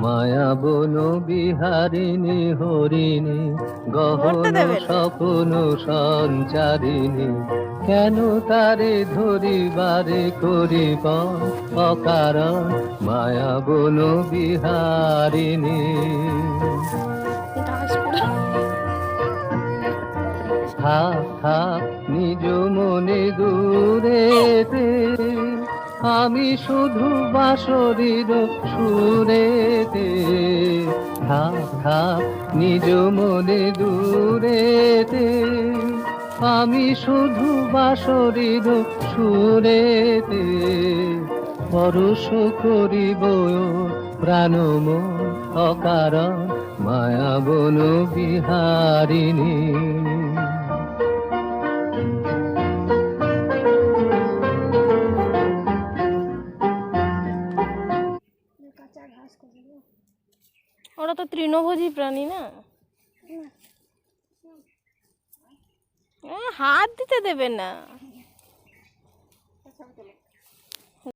মায়া বন বিহারিণী হরিণী গহন স্বপ্ন সঞ্চারিণী, কেন তারে ধরিবারে করিব অকারণ মায়া বন বিহারিণী। থাক থাক নিজ মনে দূরেতে, আমি শুধু বাঁশরীর সুরেতে। থাক থাক নিজ মনে দূরেতে, আমি শুধু বাঁশরীর সুরেতে। পরশ করিব প্রাণমন অকারণ মায়া বন বিহারিণী। ওরা তো তৃণভোজী প্রাণী না, হাত দিতে দেবে না।